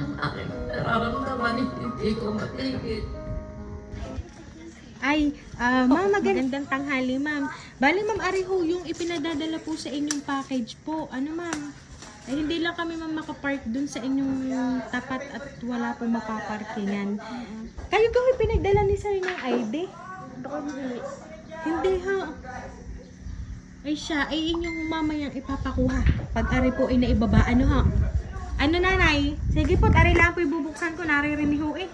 ang aking nararamdaman, hindi ko matigil. Ay, ma'am, magandang tanghali, ma'am. Bali, ma'am, ariho yung ipinadadala po sa inyong package po. Ano, ma'am? Ay, hindi lang kami, ma'am, makapark dun sa inyong tapat at wala po mapaparkingan. Kayo ba yung pinagdala ni sir ng ID? Hindi, ha? Ay, siya, ay inyong mamayang ipapakuha. Pag ari po ay naibaba, ano, ha? Ano, nanay? Sige po, ari lang po ibubuksan ko. Naririnig ho, eh.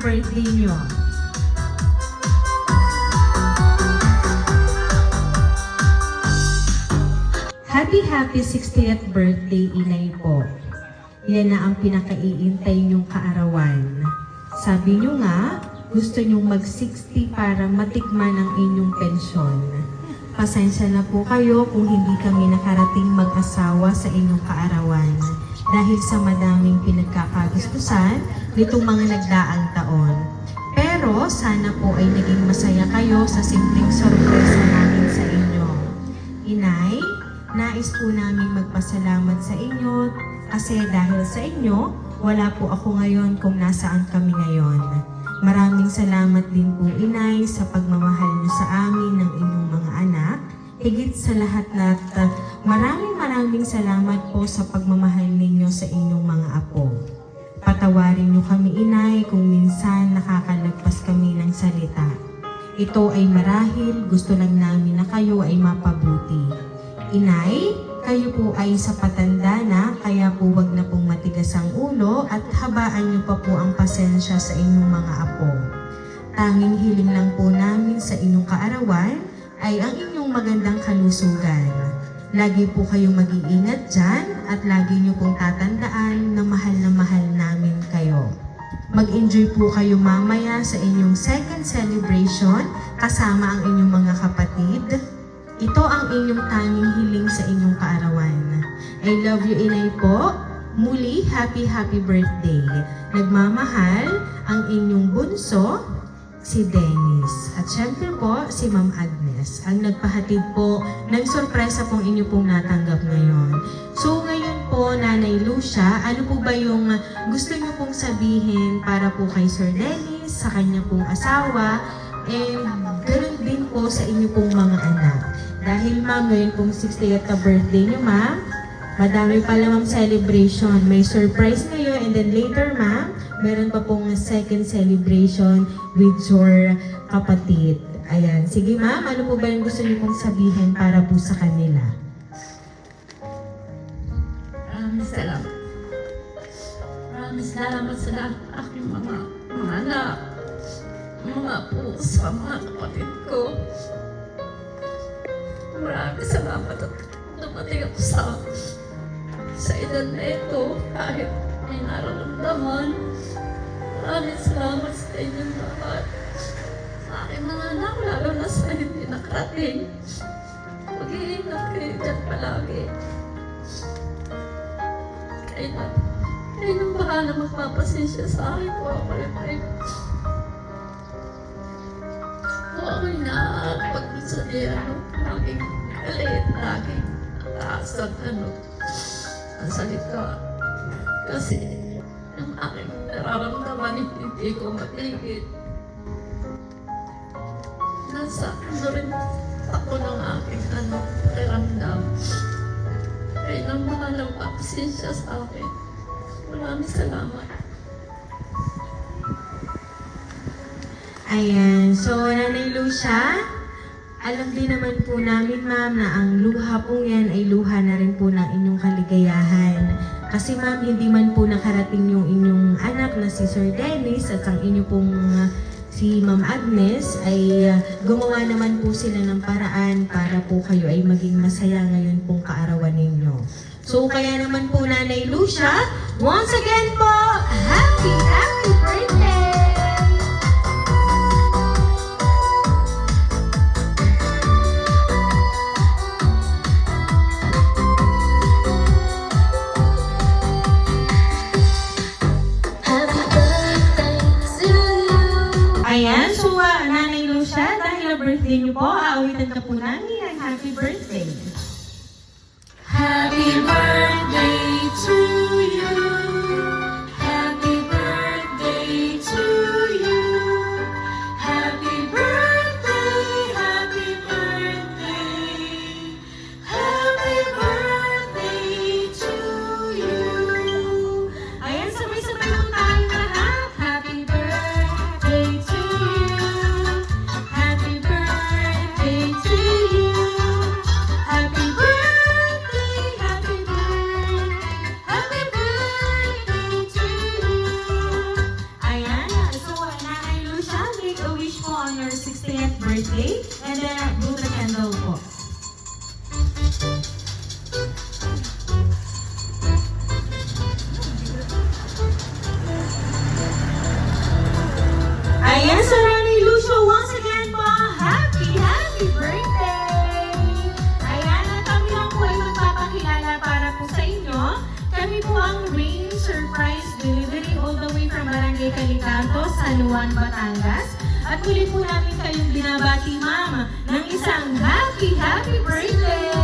Birthday nyo. Happy 60th birthday, inay po. Yan na ang pinakaiintay nyong kaarawan. Sabi nyo nga, gusto nyong mag-60 para matikman ang inyong pensyon. Pasensya na po kayo kung hindi kami nakarating mag-asawa sa inyong kaarawan dahil sa madaming pinagkakagustusan nitong mga nagdaang taon. Pero sana po ay naging masaya kayo sa simpleng sorpresa namin sa inyo. Inay, nais po namin magpasalamat sa inyo kasi dahil sa inyo, wala po ako ngayon kung nasaan kami ngayon. Maraming salamat din po, Inay, sa pagmamahal niyo sa amin ng inyong mga anak. Higit sa lahat maraming salamat po sa pagmamahal ninyo sa inyong mga apo. Patawarin niyo kami, Inay, kung minsan nakakalagpas kami ng salita. Ito ay marahil gusto lang namin na kayo ay mapabuti. Inay, kayo po ay sa patanda na, kaya po wag na pong matigas ang ulo at habaan niyo pa po ang pasensya sa inyong mga apo. Tanging hiling lang po namin sa inyong kaarawan ay ang inyong magandang kalusugan. Lagi po kayong mag-iingat dyan at lagi niyo pong tatandaan na mahal namin kayo. Mag-enjoy po kayo mamaya sa inyong second celebration kasama ang inyong mga kapatid. Ito ang inyong tanging hiling sa inyong kaarawan. I love you, Inay po. Muli, happy birthday. Nagmamahal ang inyong bunso, si Dennis. At syempre po, si Ma'am Agnes, ang nagpahatid po ng sorpresa pong inyo pong natanggap ngayon. So ngayon po, Nanay Lucia, ano po ba yung gusto nyo pong sabihin para po kay Sir Dennis, sa kanya pong asawa, ganoon din po sa inyo pong mga anak. Dahil ma'am, ngayon pong 60th na birthday nyo, ma'am, madami pala ma'am celebration. May surprise ngayon and then later, ma'am, meron pa pong second celebration with your kapatid. Ayan. Sige ma'am, ano po ba yung gusto niyo pong sabihin para po sa kanila? Salamat. Maraming salamat sa lahat ng aking mga anak, mga apo, sa mga kapatid ko. Maraming salamat at dumating ako sa edad na ito kahit may nararamdaman. Maraming salamat sa inyong lahat. Sa aking mga anak, lalo na sa hindi nakarating. Mag-iingat kayo dyan palagi. Kayo nang bahala magpapasensya sa akin kung ako ay ako'y nakapagsabihan laging galit, laging taas ang ang salita. Kasi ang aking nararamdaman hindi ko matigil. Nasa rin ako ng aking pakiramdam. Kaya nang mahalang absensya sa akin. Maraming salamat. Ayan, so Nanay Lucia, alam din naman po namin ma'am na ang luha pong yan ay luha na rin po ng inyong kaligayahan. Kasi ma'am, hindi man po nakarating yung inyong anak na si Sir Dennis at ang inyo pong si Ma'am Agnes ay gumawa naman po sila ng paraan para po kayo ay maging masaya ngayon pong kaarawan ninyo. So kaya naman po Nanay Lucia, once again po, happy birthday! Ayan, so Nanay Lucia, dahil birthday niyo po, aawitan ka po namin ang happy birthday. Happy birthday to you. Happy birthday to you. Happy birthday, happy birthday. Happy birthday to you. Ayan, sabay-sabay lang tayong lahat. Happy birthday to you. Happy birthday to you. Happy birthday, happy birthday to you. Ayan, so Nanay Lucia, make a wish po on your 60th birthday and then blow the candle po. Ayan, so Nanay Lucia, once again po, happy birthday! Ayan, at kami lang po ay magpapakilala para po sa inyo. Kami po ang Rain Surprise Delivery all the way from Barangay Calicanto, San Juan, Batangas. At muli po namin kayong binabati, Ma'am, ng isang happy birthday!